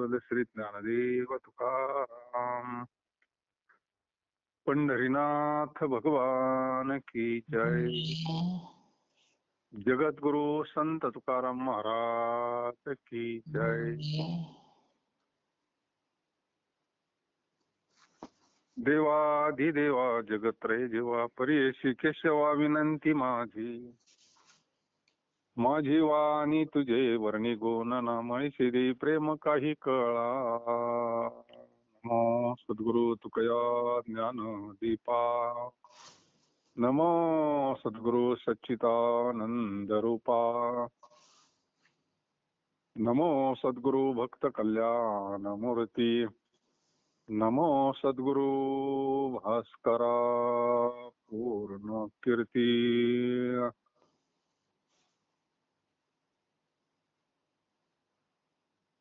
बोल श्री ज्ञानदेव तुकाराम. पंढरीनाथ भगवान की जय. जगद्गुरु संत तुकाराम महाराज की जय. देवाधिदेवा जगत्रय जीवा परेशी केशवा विनंती माझी. माझी वाणी तुझे वर्णी गुण नामळी दे प्रेम काही कळा. नमो सद्गुरु तुकया ज्ञान दीपा. नमो सद्गुरु सच्चिदानंद रूपा. नमो सद्गुरु भक्त कल्याण मूर्ती. नमो सद्गुरु भास्करा पूर्ण कीर्ती.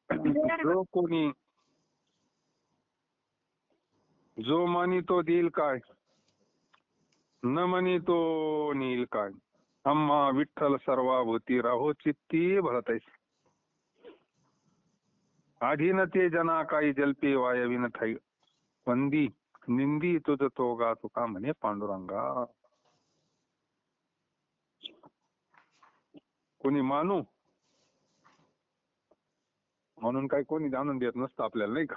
जो कोणी जो म्हणी तो देईल काय, न म्हणी तो नेईल काय. आम्हा विठ्ठल सर्वाभूती राहो चित्ती भरतैस. आधीन ते जना काही जल्पे वायविन ठाई. वंदी निंदी तुझ तोगा तुका म्हणे पांडुरंगा. कोणी मानू म्हणून काही कोणी जाणून देत नसतं आपल्याला, नाही का.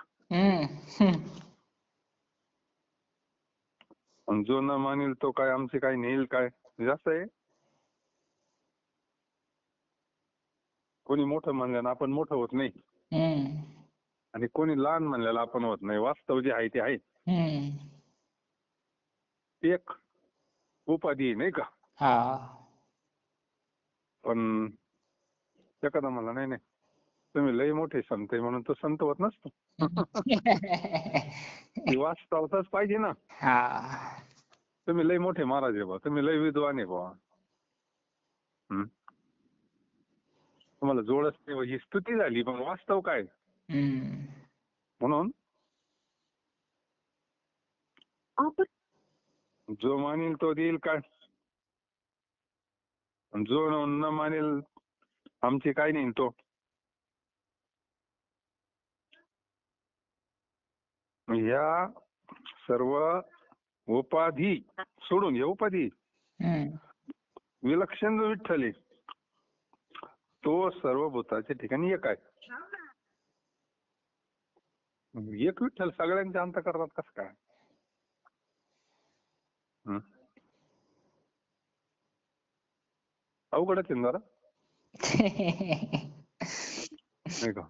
जो न मानेल तो काय आमचे काय नेईल काय. जास्त आहे. कोणी मोठं म्हणल्यानं आपण मोठं होत नाही, आणि कोणी लहान म्हणल्याला आपण होत नाही. वास्तव जे आहे ते आहे. एक उपाधी, नाही का. पण एखादा म्हणला नाही नाही तुम्ही लय मोठे संत आहे म्हणून तो संत होत नसतो. वास्तवताच पाहिजे ना. तुम्ही लय मोठे महाराज आहे बा, तुम्ही लय विद्वान आहे बा, तुम्हाला जोडच नाही, ही स्तुती झाली. पण वास्तव काय. म्हणून जो मानेल तो देईल काय, जो न मानेल आमची काय नाही तो. ह्या सर्व उपाधी सोडून, हे उपाधी विलक्षण जो विठ्ठल आहे तो सर्व भूताच्या ठिकाणी एक आहे. एक विठ्ठल सगळ्यांच्या अंत करतात कसं काय. अवघडच आहे जरा, नाही का.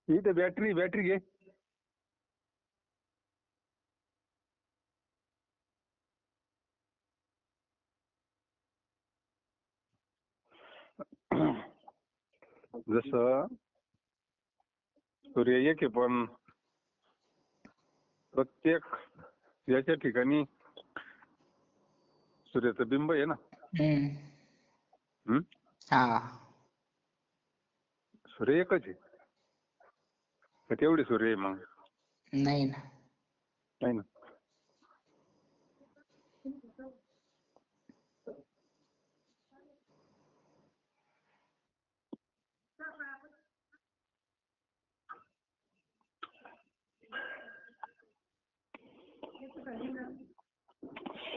इथे बॅटरी घे. जसं सूर्य एक आहे पण प्रत्येक याच्या ठिकाणी सूर्याचं बिंब आहे ना. सूर्य एकच आहे का तेवढे सूर्य आहे मग. नाही ना. नाही ना.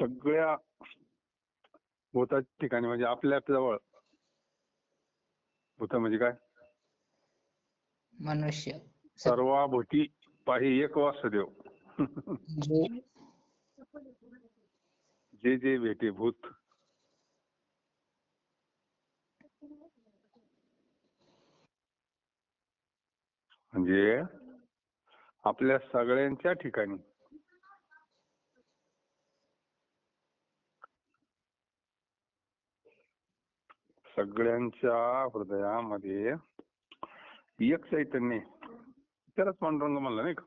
सगळ्या भूताच्या ठिकाणी म्हणजे आपल्या जवळ. भूत म्हणजे काय, मनुष्य. सर्वाभूती पाही एक वासुदेव. जे जे भेटे भूत. म्हणजे आपल्या सगळ्यांच्या ठिकाणी सगळ्यांच्या हृदयामध्ये एक चैतन्य, त्यालाच पांडुरंग म्हणलं, नाही का.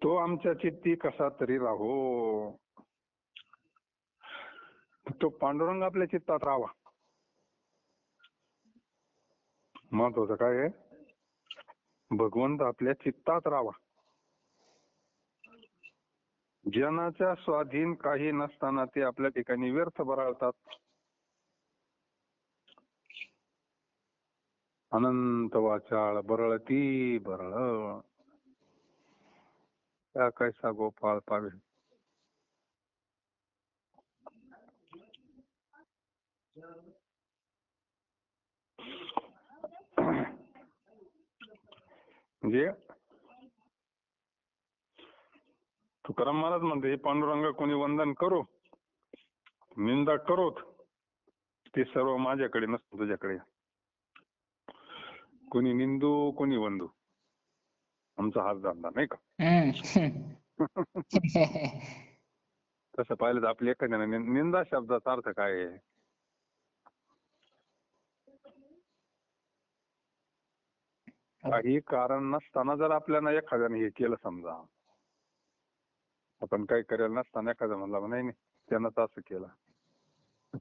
तो आमच्या चित्ती कसा तरी राहो. तो पांडुरंग आपल्या चित्तात राहावा. महत्वाचं काय आहे, भगवंत आपल्या चित्तात राहावा. जनाच्या स्वाधीन काही नसताना ते आपल्या ठिकाणी व्यर्थ बराळतात. अनंत वाचाळ बरळती बरळ, त्या कैसा गोपाळ पावे. म्हणजे तुकाराम महाराज म्हणते, पांडुरंग कोणी वंदन करो निंदा करोत, ते सर्व माझ्याकडे नसतं तुझ्याकडे. कोणी निंदू कोणी वंदू, आमचा हात धंदा नाही का. तसं पाहिलं तर आपली एखाद्याने निंदा शब्दाचा अर्थ काय आहे, काही कारण नसताना जर आपल्याला एखाद्याने हे केलं, समजा आपण काही करायला नसताना एखादा म्हणला नाही त्यानं असं केलं,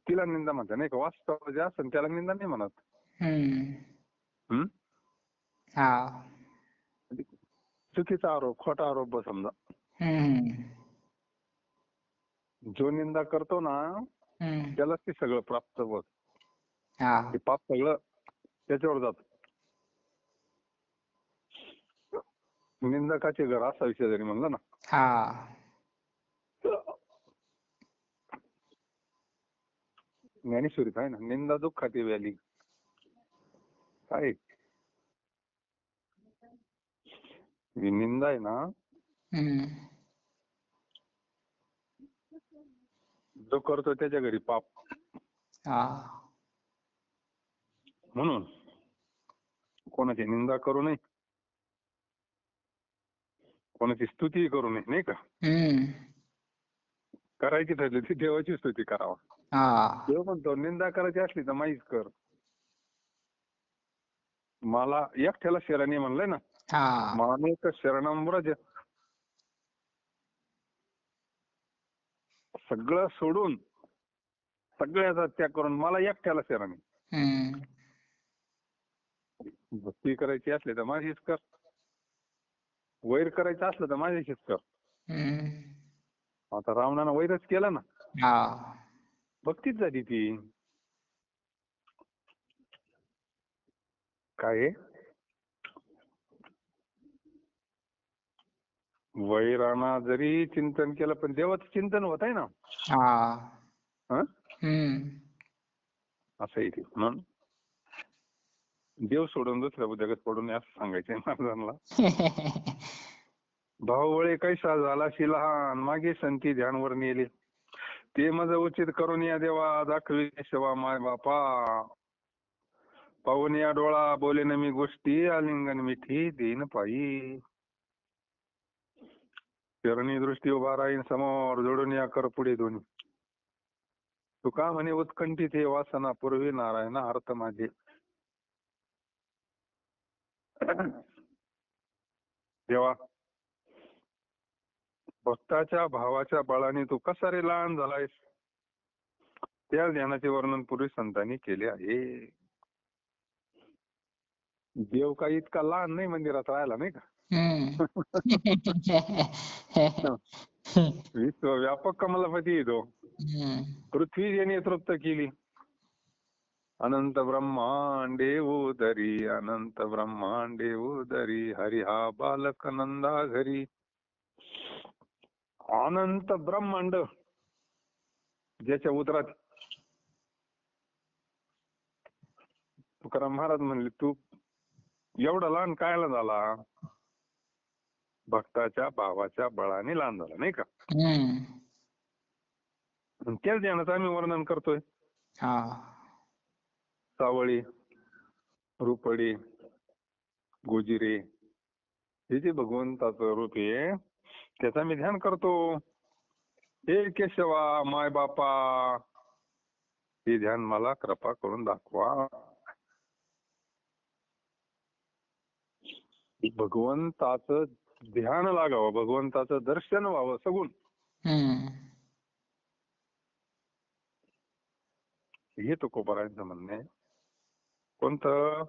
तिला निंदा म्हणते नाही का. वास्तव जे असं त्याला निंदा नाही म्हणत. चुकीचा आरोप, खोटा आरोप समजा. जो निंदा करतो ना त्यालाच ते सगळं प्राप्त होत. ते पाप सगळं त्याच्यावर जात. निंदकाचे घर असा विषय जरी म्हणलं ना, ज्ञानेश्वरीत आहे ना, निंदा दुःखाती व्याली. काय निंदा आहे ना, जो करतो त्याच्या घरी पाप. म्हणून कोणाची निंदा करू नये, कोणाची स्तुती करू नये नाही का. करायची ठरली ती देवाची स्तुती करावा. देव म्हणतो निंदा करायची असली तर माहीच कर. मला एकट्याला शरणी म्हणलंय ना, मामेक शरणम व्रज. सगळं सोडून सगळ्याचा त्याग करून मला एकट्याला शरणी. भक्ती करायची असली तर माझीच कर, वैर करायचं असलं तर माझ्याशीच कर. आता रावणानं वैरच केला ना, भक्तीच झाली ती. काय वैराना जरी चिंतन केलं पण देवाचं चिंतन होत आहे ना. असं आहे ते. म्हणून देव सोडून दुसऱ्या जगत पडून असं सांगायचंय महाराजांना. भाववळे कैसा झालाशी लहान, मागे संती ध्यानवर नेले. ते मज उचित करून या देवा, दाखवी सेवा माय बापा. पाहून या डोळा बोले न मी गोष्टी, आलिंगन मिठी देईन पायी. चरणी दृष्टी उभा राहीन समोर, जोडून या कर पुढे दोन्ही. तुका म्हणे उत्कंठित हे वासना पूर्वी, नारायण अर्थ माझे. देवा, भक्ताच्या भावाच्या बळाने तू कसा रे लहान झालायस, त्या ध्यानाचे वर्णन पूर्वी संतांनी केले आहे. देव काही इतका लहान नाही मंदिरात राहिला नाही का. विश्वव्यापक कमलापती तो. पृथ्वी याने तृप्त केली. अनंत ब्रह्मांडे उदरी, अनंत ब्रह्मांडे उदरी, हरी हा बालक नंदा घरी. अनंत ब्रह्मांड ज्याच्या उदरात. तुकाराम महाराज म्हणले तू एवढा लहान कायला झाला, भक्ताच्या भावाच्या बळाने लहान झाला नाही का. त्याच ध्यानाचं आम्ही वर्णन करतोय. सावळी, रुपडी, गोजिरे हे जे भगवंताचं रूप आहे त्याचं आम्ही ध्यान करतो. हे केशवा माय बापा, हे ध्यान मला कृपा करून दाखवा. भगवंताचं ध्यान लागावं, भगवंताचं दर्शन व्हावं सगुण. हे तुकोबारायांचं म्हणणं आहे. कोणतं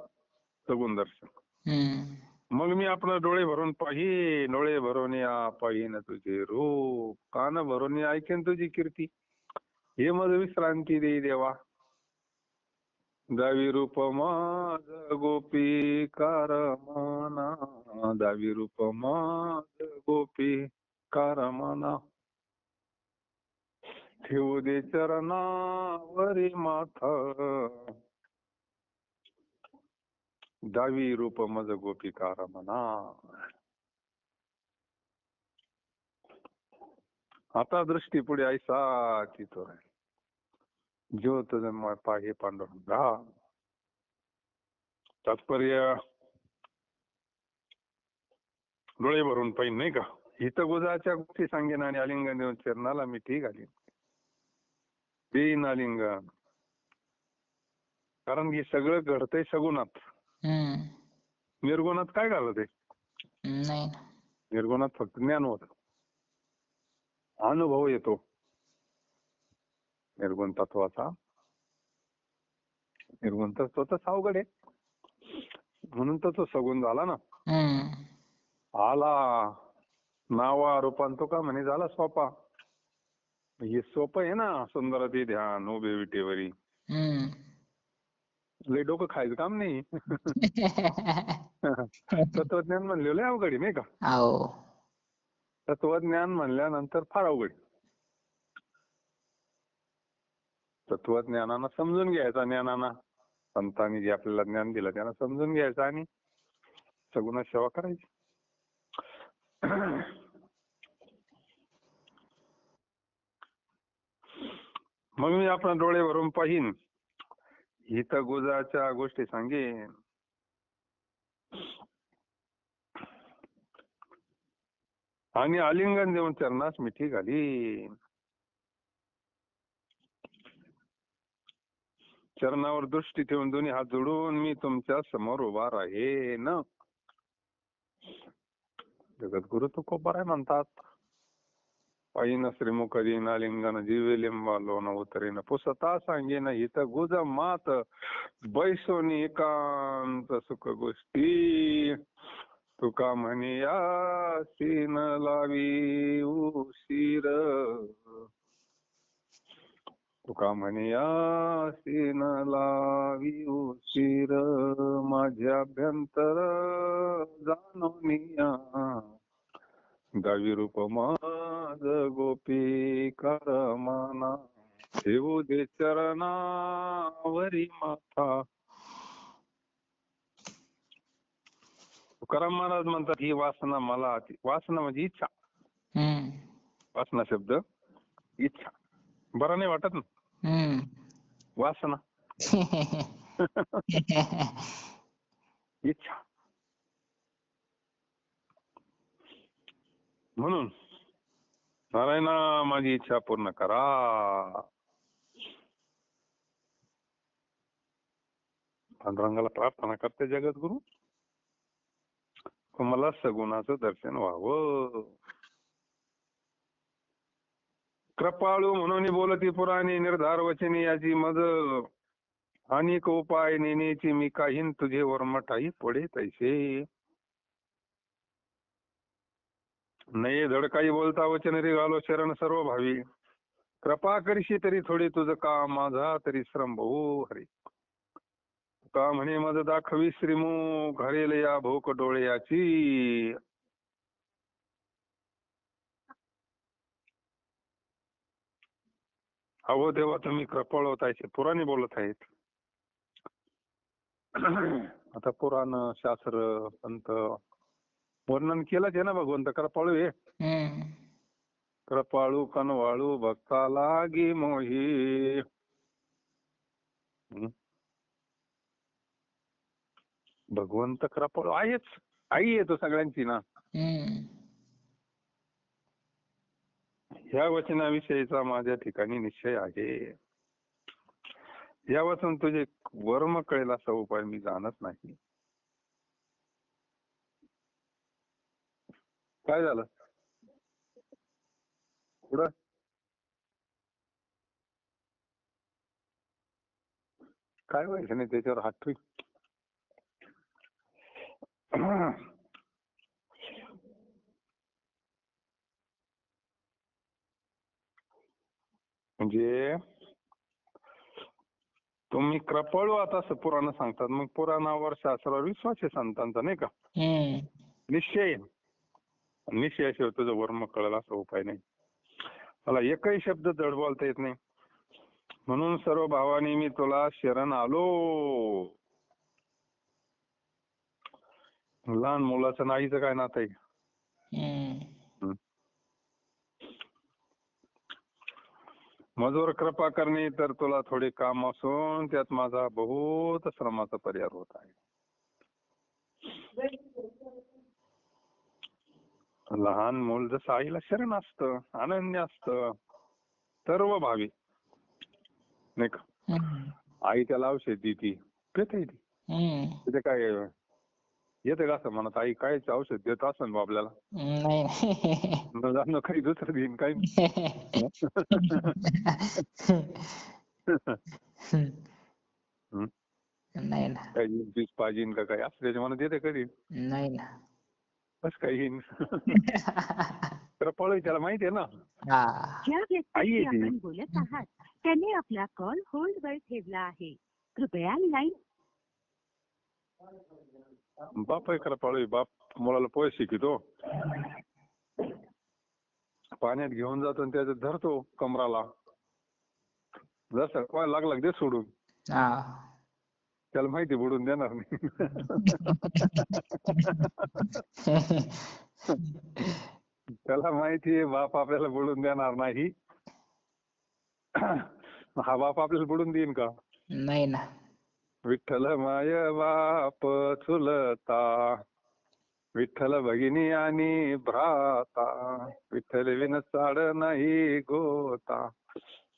सगुण दर्शन. हम्म. मग मी आपलं डोळे भरून पाहीन, डोळे भरून या पाहीन तुझे रूप, कान भरून ऐकेन तुझी कीर्ती, हे मज विश्रांती दे देवा. दावी रूप माझ गोपीकार मना, दावी रूप माझ गोपीकार मना, ठेवू दे चरणावरी माथा, दावी रूप मज गोपीकार मना. आता दृष्टी पुढे ऐसा चितो रे, ज्योत जन्म पाहे पांडुरंगा. तात्पर्य डोळे भरून पाहिजे नाही का. हितगुजाच्या गोष्टी सांगेन आणि आलिंगन देऊन चरणाला मिठी घालीन, देईन आलिंगन. कारण हे सगळं घडतंय सगुणात. हम्म. निर्गुणात काय घालत आहे? नाही ना. निर्गुणात फक्त ज्ञान होत, अनुभव येतो निर्गुण तत्वाचा. निर्गुण तत्वाचा अवघड आहे, म्हणून तर तो सगुण झाला ना. हम्म. आला नावा रूपांतो का म्हणे झाला सोपा. हे सोपं आहे ना. सुंदर ते ध्यान उभे विटेवरी, हम्म. लय डोकं खायचं काम नाही. तत्वज्ञान म्हणलेलं अवघड आहे नाही का. हो. तत्वज्ञान म्हणल्यानंतर फार अवघड. तत्वज्ञानानं समजून घ्यायचा, ज्ञानानं संतांनी जे आपल्याला ज्ञान दिलं त्यानं समजून घ्यायचं आणि सगुणात सेवा करायची. मग मी आपण डोळे भरून पाहीन, हितगुजाच्या गोष्टी सांगेन, आणि आलिंगन देऊन चरणास मिठी घालीन. चरणावर दृष्टी ठेवून दोन्ही हात जोडून मी तुमच्या समोर उभा राहीन. जगद्गुरु तुकोबाराय म्हणतात, पायीन श्रीमुख देईन आलिंगन, जीवे लिंबा लोण उतरेन, पुसता सांगेन हितगुज मात, बैसोनी एकांत सुख गोष्टी, तुका म्हणे यासीन लावी उशीर, तुका म्हणे यासीन लावी उशीर, माझ्या अभ्यंतर जाणूनिया, दावी रूप माझ गोपीकार मना, ठेवू दे चरणावरी माथा. तुकाराम महाराज म्हणतात ही वासना मला, वासना म्हणजे इच्छा. हम्म. वासना शब्द इच्छा, बरं नाही वाटत ना हम्म. वासना. इच्छा. म्हणून नारायणा माझी इच्छा पूर्ण करा. पांडुरंगाला प्रार्थना करते जगद्गुरु, मला सगुणाचं दर्शन व्हावं. कृपाळू म्हणून बोलती पुराणी, निर्धार वचनी याची मज, अनेक उपाय नेनेची मी काहीन तुझे वर्मठाई पुढे तैसे. नये धड काही बोलता वचन रे घालो शरण सर्व भावी, कृपा करशी तरी थोडी तुझ काम, माझा तरी श्रम भाऊ हरी. का म्हणे मज दाखवी श्रीमुख, हरेल या भोक डोळ्याची, अहो देवा तुम्ही कृपाळू होतायचे पुराणे बोलत आहेत. आता पुराण शास्त्र संत वर्णन केलंच आहे ना भगवंत कृपाळू आहे. हम्म. कृपाळू कनवाळू भक्ता लागी मोही. भगवंत कृपाळू आहेच, आई येतो सगळ्यांची ना. हम्म. ह्या वचनाविषयीचा माझ्या ठिकाणी निश्चय आहे. या वचन तुझे वर्म कळेल असा उपाय मी जाणत नाही. काय झालं पुढं? काय व्हायचं नाही त्याच्यावर हात ठेव. म्हणजे तुम्ही कृपळू आहात असं पुराण सांगतात. मग पुराणावर शास्त्रावर विश्वास आहे संतांचा, नाही का? हम्म. निश्चय. निश्चयाशिवाय तुझं वर्म कळेल असा उपाय नाही. मला एकही शब्द जड बोलता येत नाही. म्हणून सर्व भावानी मी तुला शरण आलो. लहान मुलाचं नाहीचं काय नातं आहे? हम्म. मजवर कृपा करणे तर तुला थोडे काम असून त्यात माझा बहुत श्रमाचा परिहार होत आहे. लहान मूल जसं आईला शरण असतं, अनन्य असतं, सर्व भावी, नाही का? हम्म. आई त्याला औषध देती, पिते ती. हम्म. तिथे काय येते का असं म्हणत आई काय औषध देत असेल बा आपल्याला, नाही. जाणं काही दुसरं देईन काही. हं? नाही ना. काही बीज पाहिजे का काही असं त्याच्या मनात येते कधी? नाही ना. बस काही येईन. तर पळू त्याला माहिती आहे ना. हा. ज्या आई व्यक्तीशी येते. आपण बोलत आहात त्यांनी आपला कॉल होल्ड वर ठेवला आहे. कृपया लाईन. बाप आहे खरं पळू. बाप मुलाला पोहे शिकितो, पाण्यात घेऊन जातो आणि त्याच्यात धरतो कमराला. जसं काय लागला दे सोडून. हा. त्याला माहिती बुडून देणार नाही. त्याला माहिती आहे बाप आपल्याला बुडून देणार नाही. हा बाप आपल्याला बुडून देईन का? नाही ना. विठ्ठल माय बाप चुलता, विठ्ठल भगिनी आणि भ्राता, विठ्ठल विन चाड नाही गोता,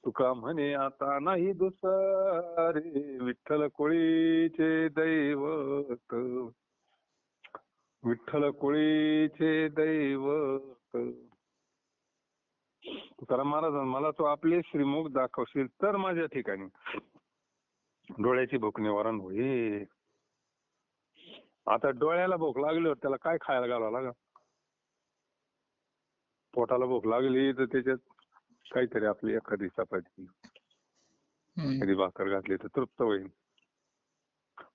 तुका म्हणे आता नाही दुसरे, विठ्ठल कोळीचे दैवत, विठ्ठल कोळीचे दैवत. तुकाराम महाराज मला तू आपले श्रीमुख दाखवशील तर माझ्या ठिकाणी डोळ्याची भूक निवारण होईल. आता डोळ्याला भूक लागल्यावर त्याला काय खायला घालावं लागेल? पोटाला भूक लागली तर त्याच्यात काहीतरी आपली एखादी चपाती, एखादी भाकर घातली तर तृप्त होईल.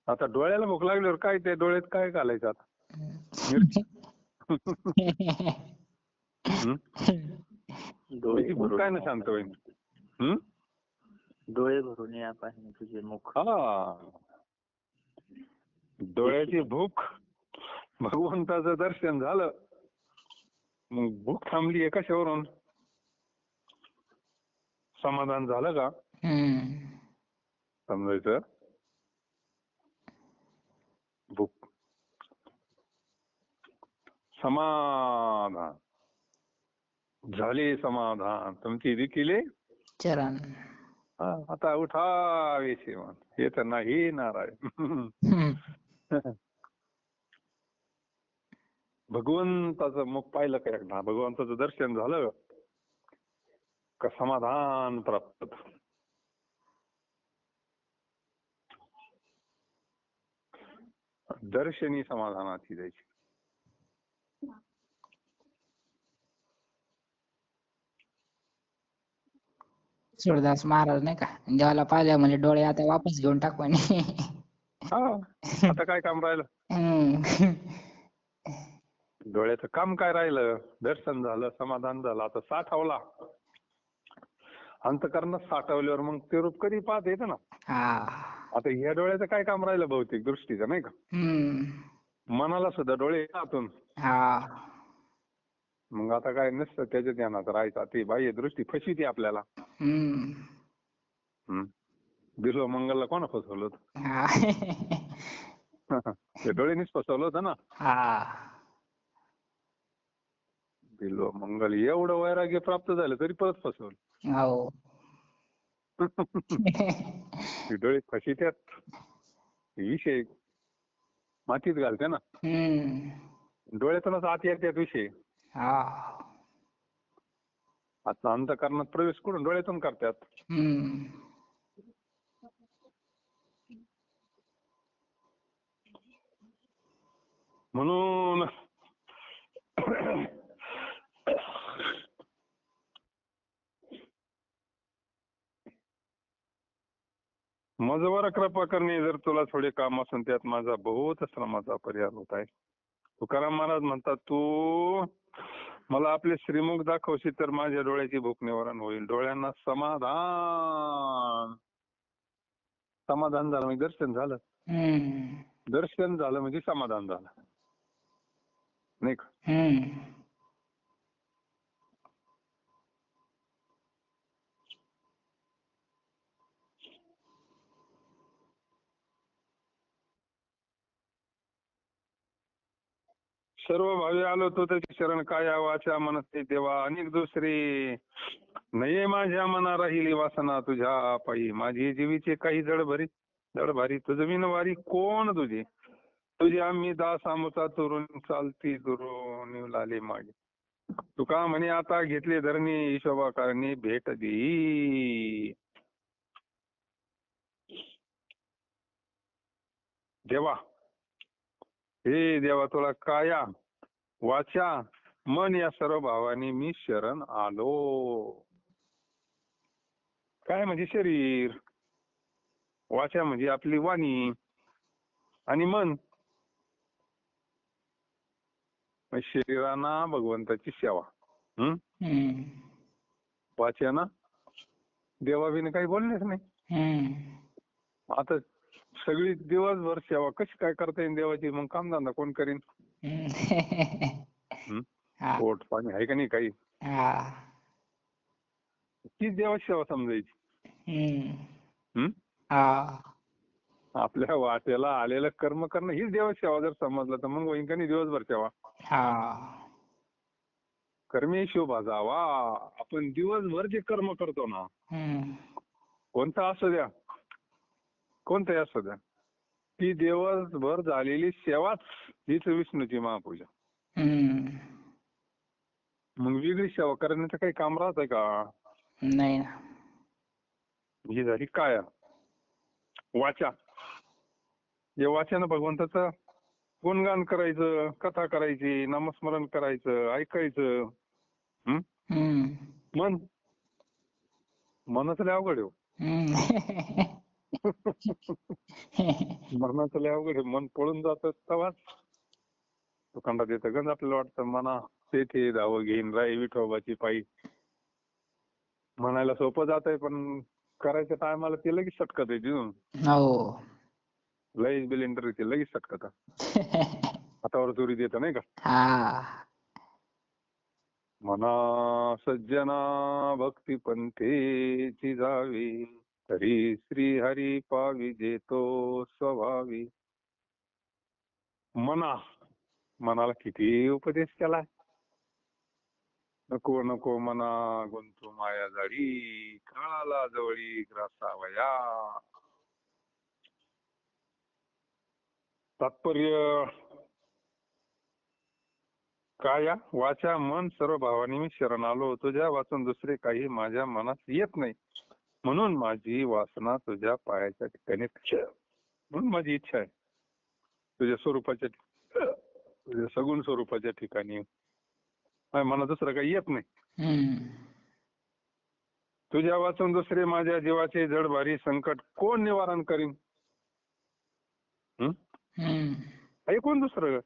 आता डोळ्याला भूक लागल्यावर काय ते डोळ्यात काय घालायचं आता? मिरची. डोळे भूक काय ना शांत होईल? डोळे भरून या पाहिजे तुझे मुख. हा, डोळ्याची भूक, भगवंताचं दर्शन झालं मग भूक थांबली कशावरून? समाधान झालं का समजायचं? भूक समाधान झाले, समाधान तुमची दिकिले चरण. आता उठावे सेवन, हे तर नाही नारायण. भगवंताचं मुख पाहिलं का एकदा, भगवंताचं दर्शन झालं का समाधान प्राप्त. दर्शनी समाधानाची जायची. सूरदास महाराज नाही का, देवाला पाहिलं म्हणजे डोळे आता वापस घेऊन टाक म्हणे. हा, आता काय काम राहिलं? डोळ्याचं काम काय राहिलं? दर्शन झालं, समाधान झालं. आता साठवला, अंतःकरणात साठवल्यावर मग ते रूप कधी पाहता येतं ना. आता ह्या डोळ्याचं काय काम राहिलं? भौतिक दृष्टीचं, नाही का? मनाला सुद्धा डोळे आतून. मग आता काय नसतं त्याच्या ध्यानात राहायचं. ती बाह्य दृष्टी फसविते आपल्याला. बिल्व मंगलला कोणा फसवलं होतं? ते डोळ्यांनीच फसवलं होतं ना. बिल्व मंगल एवढं वैराग्य प्राप्त झालं तरी परत फसवलं. ते डोळे फसवित्यात, विषय मातीत घालते ना. डोळ्यातूनच आत येतात विषय. आता अंतःकरणात प्रवेश करून डोळ्यातून करतात. म्हणून मजवर कृपा करणे, जर तुला थोडे काम असून त्यात माझा बहुत श्रमाचा परिहार होत आहे. तुकाराम महाराज म्हणतात, तू मला आपले श्रीमुख दाखवशील तर माझ्या डोळ्याची भूक निवारण होईल. डोळ्यांना समाधान, समाधान झालं म्हणजे दर्शन झालं, हम्म. दर्शन झालं म्हणजे समाधान झालं, नाही का? हम्म. सर्व भावी आलो तो त्याची शरण काया वाचा मनस्ते देवा. अनेक दुसरे नये माझ्या मना राहिली वासना तुझ्या पायी. माझी जीवीचे काही जडभारी तुझ विनवारी कोण तुझे. तुझे आम्ही दास आमुचा तुरून चालती दुरून लाले मागे. तुका म्हणे आता घेतले धरणी हिशोबा कारणी भेट देई. देवा, हे देवा तुला काया वाचा मन या सर्व भावानी मी शरण आलो. काय म्हणजे शरीर, वाचा म्हणजे आपली वाणी, आणि मन म्हणजे शरीराना भगवंताची सेवा. हम्म. वाच्याना देवाविने काही बोललेच नाही. हम्म. आता सगळी दिवसभर सेवा कशी काय करता येईल देवाची, मग कामधंदा कोण करीन? हम्म. हा. पोट पाणी आहे का नाही काही, हा. तीच देवाची सेवा समजायची. हम्म. हा. आपल्या वाट्याला आलेलं कर्म करणं हीच देवाची सेवा जर समजलं तर मग होईन का नाही दिवसभर सेवा. हा. कर्मे शोभा जावा. आपण दिवसभर जे कर्म करतो ना, कोणता असू द्या, कोणताही असू द्या, ती दिवसभर झालेली सेवाच हीच विष्णूची महापूजा. मग वेगळी सेवा करण्याचं काही काम राहत आहे का? नाही ना. ही झाली काया. वाचा, या वाचानं भगवंताचं गुणगान करायचं, कथा करायची, नामस्मरण करायचं, ऐकायचं. मन, मनाचं लय अवघड आहे हो. मनाचं लय अवघड आहे. मन पळून जातं तेव्हाच दुकानात येतं. गंज आपल्याला वाटतं मना तेथे धावं घेईन राई विठोबाची पायी. म्हणायला सोपं जात आहे पण करायच्या टायमाला ते लगेच सटकत आहे तिथून. हो. लईच बिलिंडर ते लगेच सटकत. हातावर चोरी देतं नाही का? हा. मना सज्जना भक्ती पंथेची जावी, तरी श्री हरी पावी जेतो स्वभावी. मनाला किती उपदेश केलाय. नको नको मना गुंतू माया जाळी, काळाला जवळी ग्रासावया. तात्पर्य काया वाचा मन सर्व भावानी मी शरण आलो. तुझ्या वाचून दुसरे काही माझ्या मनात येत नाही. म्हणून माझी वासना तुझ्या पायाच्या ठिकाणी, म्हणून माझी इच्छा आहे तुझ्या स्वरूपाच्या, तुझ्या सगुण स्वरूपाच्या ठिकाणी. मला दुसरं काही येत नाही. तुझ्या वाचून दुसरे माझ्या जीवाचे जड भारी संकट कोण निवारण करीन? आई कोण दुसरं?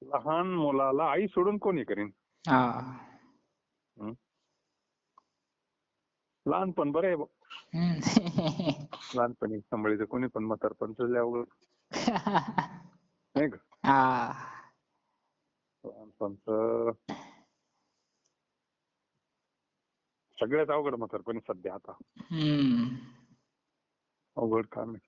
लहान मुलाला आई सोडून कोणी करीन? लहानपण बरं आहे बघ. लहानपणी सांभाळायचं कोणी पण, म्हातारपण लय अवघड नाही का? लहानपणचं सगळ्यात अवघड म्हातारपणी सध्या आता. अवघड काम आहे.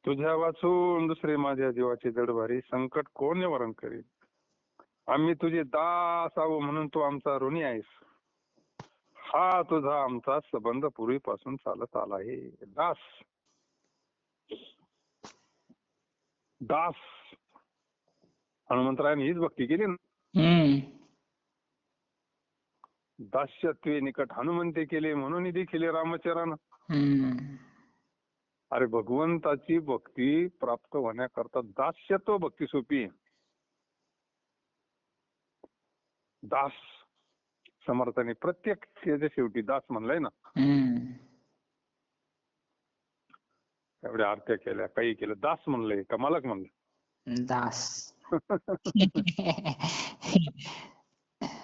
तुझ्या वाचून दुसरे माझ्या जीवाचे जडभारी संकट कोण निवारण करीन? आम्ही तुझे दास आहो म्हणून तू आमचा ऋणी आहेस. हा तुझा आमचा संबंध पूर्वीपासून चालत आला आहे. दास, दास हनुमंतरायाने हीच भक्ती केली ना. दास्यत्वे निकट हनुमंते केले म्हणून देखील रामचरण. अरे भगवंताची भक्ती प्राप्त होण्याकरता दास्यत्व भक्ती सोपी आहे. दास समर्थाने प्रत्येक याच्या शेवटी दास म्हणलंय ना. एवढ्या आरत्या केल्या, काही केलं, दास म्हणलंय का मालक म्हणलंय? दास.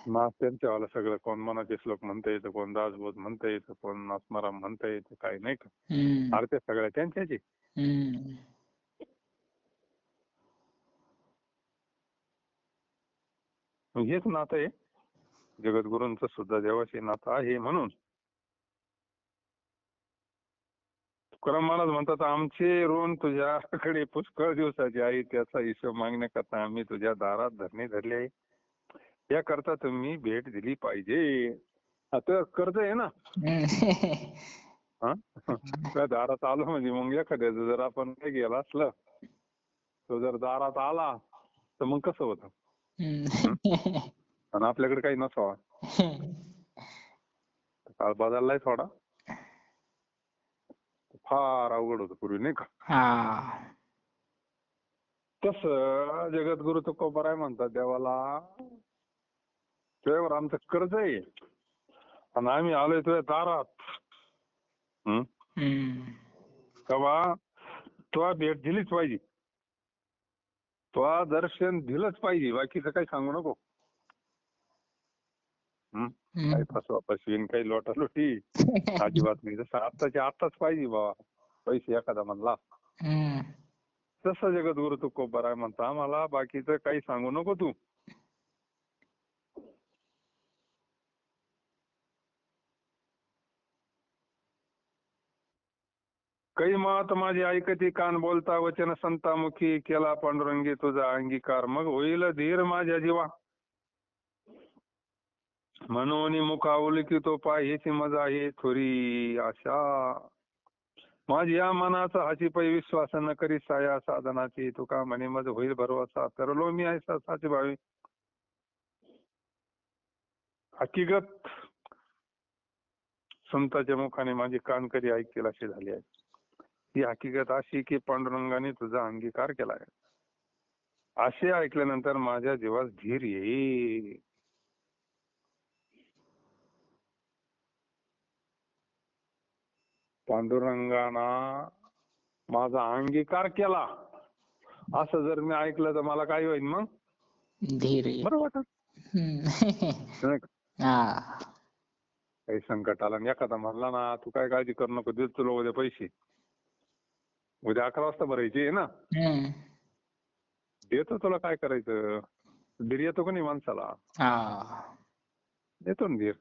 नास त्यांच्यावाला सगळं. कोण मनाचे श्लोक म्हणता येतं, कोण दासबोध म्हणता येतं, कोण नास्मराम म्हणता येतं, काही नाही का. आरत्या सगळ्या त्यांच्याच आहे. हेच नातं आहे जगद्गुरूंचं सुद्धा देवाशी नातं आहे. म्हणून तुकाराम महाराज म्हणतात, आमचे ऋण तुझ्याकडे पुष्कळ दिवसाचे आहे, त्याचा हिशोब मागण्याकरता आम्ही तुझ्या दारात धरणे धरले आहे. याकरता तुम्ही भेट दिली पाहिजे. आता कर्ज आहे ना. त्या दारात आलो म्हणजे मग एखाद्याचं जर आपण काय गेला असलं, तो जर दारात आला तर मग कसं होतं. आणि आपल्याकडे काही नसावा. काळ बदललाय थोडा. फार अवघड होतं पूर्वी नाही का. तसं जगद्गुरु तुकोबाराय म्हणतात देवाला, तुझ्यावर आमचं कर्ज आहे आणि आम्ही आलोय तुझ्या दारात. तेव्हा तुला भेट दिलीच पाहिजे, तुला दर्शन दिलंच पाहिजे, बाकीचं काही सांगू नको. काही फसवा फसवीन, काही लोटालोटी अजिबात नाही. जसं आत्ताच्या आत्ताच पाहिजे बाबा पैसे एखादा म्हणला, तसं जगद्गुरु तुकोबाराय म्हणता आम्हाला बाकीचं काही सांगू नको तू. काही मात माझी ऐकती कान बोलता वचन संतामुखी, केला पांडुरंगी तुझा अंगीकार, मग होईल धीर माझ्या जीवा. मनोनी मुखा उलकितो पाय, हीची मजा आहे थोरी आशा. माझी या मनाचा हाची पै विश्वास, न करी साया साधनाची, तुका म्हणे मज होईल भरवसा, तरलो मी ऐसा साची भावी. हकीकत संतांच्या मुखाने माझी कानकरी ऐकतील अशी झाली आहे. ही हकीकत अशी की पांडुरंगाने तुझा अंगीकार केलाय. असे ऐकल्यानंतर माझ्या जीवास धीर येईल. पांडुरंगाना माझा अंगीकार केला असं जर मी ऐकलं तर मला काय होईल मग? धीर. बरं वाटत. काही संकट आला आणि एखादा म्हणला ना तू काय काळजी करू नको, देतो तुला उद्या पैसे, उद्या 11 वाजता भरायची आहे ना, देतो तुला, काय करायचं. धीर येतो का नाही माणसाला? देतो ना धीर,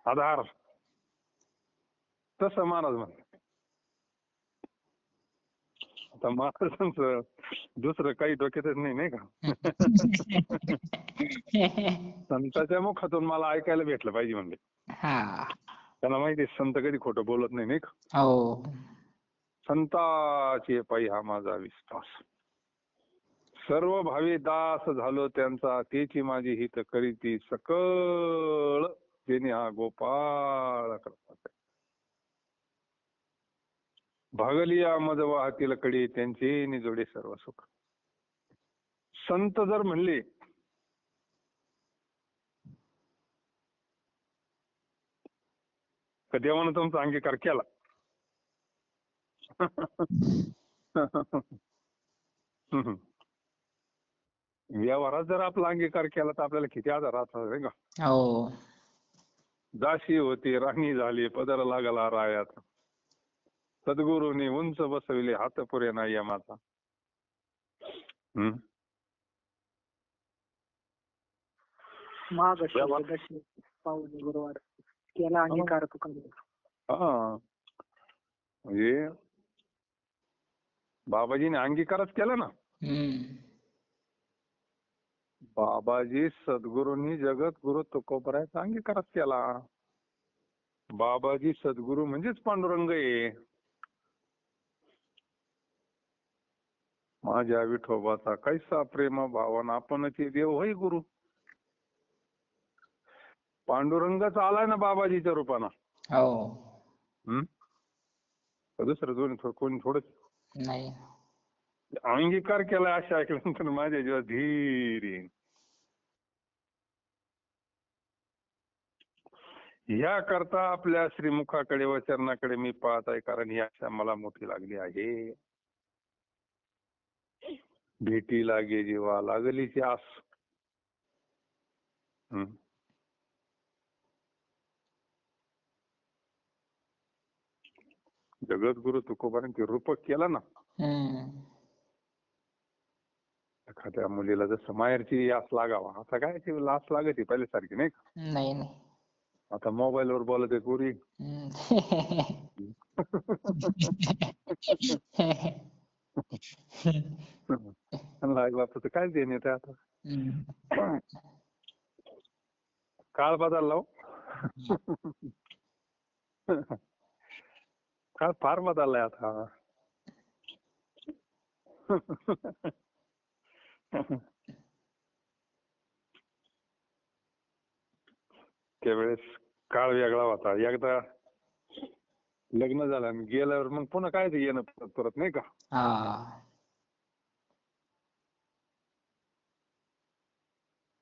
आधार. तसं महाराज म्हणतात. आता महाराजांचं दुसरं काही डोक्यातच नाही, नाही का. संतांच्या मुखातून मला ऐकायला भेटलं पाहिजे म्हणले. त्यांना माहिती संत कधी खोटं बोलत नाही, नाही का. संताचे पायी हा माझा विश्वास, सर्व भावी दास झालो त्यांचा, तेची माझी हित करीती सकळ, जेणे हा गोपाळ करतात. भागलिया मज वाहतील कडी, त्यांचे निजोडे सर्व सुख. संत जर म्हणले तर देवानं तुमचा अंगीकार केला. व्यवहारात जर आपला अंगीकार केला तर आपल्याला किती आधार राहतात का. दासी होती राणी झाली, पदर लागला रायात, सद्गुरूंनी उंच बसविले, हात पुरे नाही माझा. केला अंगीकार म्हणजे बाबाजीने अंगीकारच केला ना. बाबाजी सद्गुरूंनी जगद्गुरु तुकोबारायचा अंगीकारच केला. बाबाजी सद्गुरू म्हणजेच पांडुरंग आहे. माझ्या विठोबाचा कैसा प्रेम भावना, आपणची देव होय गुरु. पांडुरंगच आलाय ना बाबाजीच्या रूपानं. दुसरं कोणी थोडंच नाही. अंगीकार केला अशा ऐकल्यानंतर माझ्या जीवात धीर येईल. ह्या करता आपल्या श्रीमुखाकडे व चरणाकडे मी पाहत आहे, कारण ही आशा मला मोठी लागली आहे. भेटी लागे जेव्हा लागलीची आस. हं. जगद्गुरु तुकोबारांची रूपक केला ना, एखाद्या मुलीला जसं माहेरची आस लागावा, आता काय ती आस लागते पहिल्यासारखी नाही का? नाही नाही. आता मोबाईलवर बोलत आहे पोरी. आई बापाचं काय देणे ते आता. काळ बदलला हो. काळ फार बदललाय आता. त्यावेळेस काळ वेगळा होता. एकदा लग्न झालं आणि गेल्यावर मग पुन्हा काय ते येणं परत नाही का?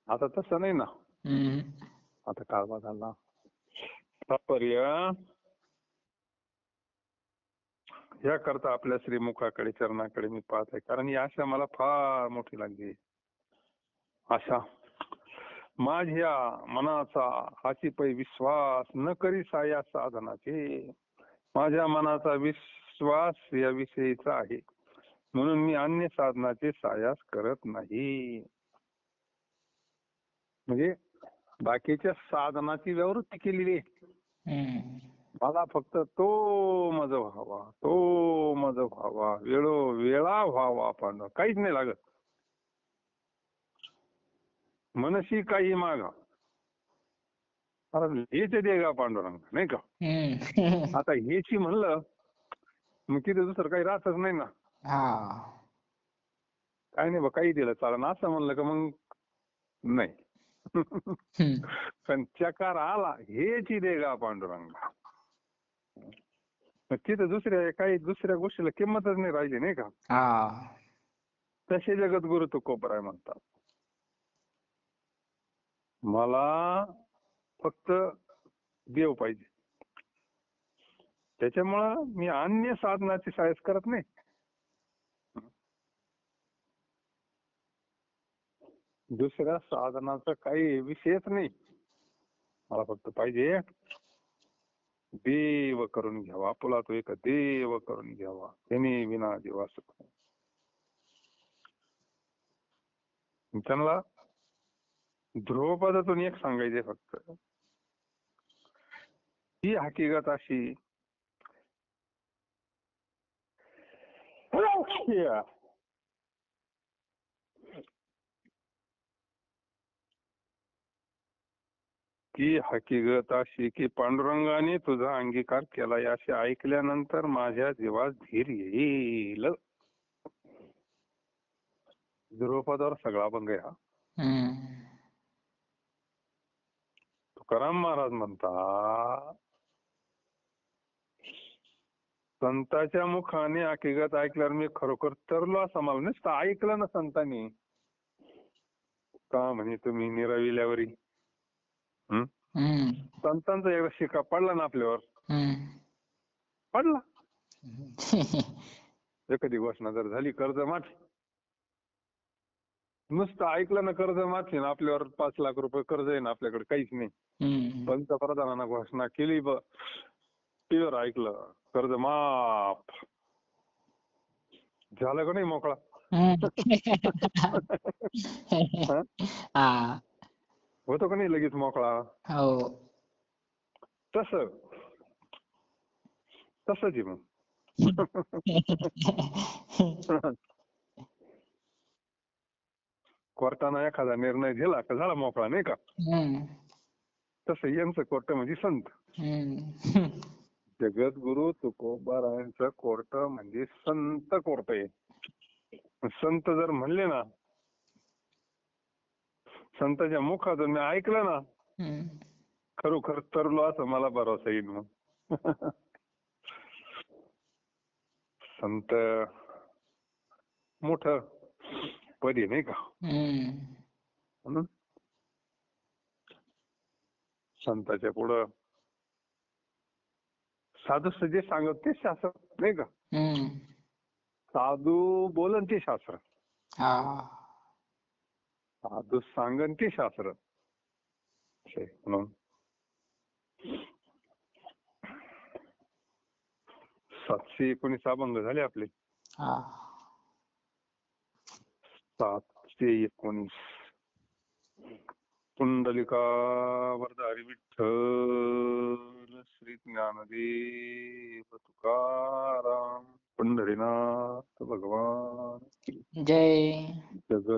आता तसं नाही ना. आता काळ बदलला. तात्पर्य या करता आपल्या श्रीमुखाकडे चरणाकडे मी पाहत आहे, कारण ही आशा मला फार मोठी लागली. आशा माझ्या मनाचा हाचीपै विश्वास न करी साया साधनाचे. माझ्या मनाचा विश्वास या विषयीचा आहे, म्हणून मी अन्य साधनाचे सायास करत नाही. म्हणजे बाकीच्या साधनाची प्रवृत्ती केलेली आहे. मला फक्त तो मज व्हावा, तो मज व्हावा, वेळा व्हावा, पण काहीच नाही लागत. मनशी काही मागा, हेच दे गा पांडुरंग नाही का? आता हेची म्हणलं मग तिथे दुसरं काही राहतच नाही ना. काय नाही बा, काही दिलं चालेल असं म्हणलं का मग नाही. पण चकार आला, हेची दे गा पांडुरंगा. तिथे दुसऱ्या गोष्टीला किंमतच नाही राहिली नाही का? तसे जगद्गुरु तुकोबराय म्हणतात, मला फक्त देव पाहिजे. त्याच्यामुळं मी अन्य साधनाची सायस करत नाही. दुसऱ्या साधनाचा काही विषयच नाही. मला फक्त पाहिजे देव करून घ्यावा. आपला तो एक देव करून घ्यावा, त्याने विना देवा सुख. त्यांना ध्रुवपदातून एक सांगायचे फक्त, ही हकीकत अशी की हकीकत अशी की पांडुरंगाने तुझा अंगीकार केलाय असे ऐकल्यानंतर माझ्या जीवास धीर येईल. ध्रुवपदावर सगळा भंग आहे. तुकाराम महाराज म्हणतात, संतांच्या मुखाने हकीकत ऐकल्यावर मी खरोखर तरलो असं मला नुसतं ऐकलं ना संतांनी का म्हणे तुम्ही निराविल्यावरी. संतांचा एकदा शिक्का पडला ना आपल्यावर, पडला. एखादी घोषणा जर झाली कर्जमाफी, नुसतं ऐकलं ना कर्जमाफी, ना आपल्यावर 5 लाख रुपये कर्ज आहे ना आपल्याकडे काहीच नाही, पंतप्रधानांना घोषणा केली, टीव्हीवर ऐकलं कर्ज माफ झालं का नाही मोकळा. होतो का नाही लगेच मोकळा. तसंच आहे मग. कोर्टानं एखादा निर्णय दिला का झाला मोकळा नाही का. तसं यांचं कोर्ट म्हणजे संत. जगद्गुरु तुकोबारायांचं कोर्ट म्हणजे संत कोर्ट आहे. संत जर म्हणले ना, संतांच्या मुखातून मी ऐकलं ना, खरोखर तरलो असं मला भरोसा येईल मग. संत मोठं पद आहे नाही का. म्हणून संताच्या पुढं साधू जे सांगत ते शास्त्र नाही का. साधू बोलन ते शास्त्र, साधू सांगन ते शास्त्र. म्हणून 719 अभंग झाले आपले. 719. पुंडलिका वरदारी विठ्ठल श्री ज्ञानदेव तुकाराम पंढरीनाथ भगवान जय. जगत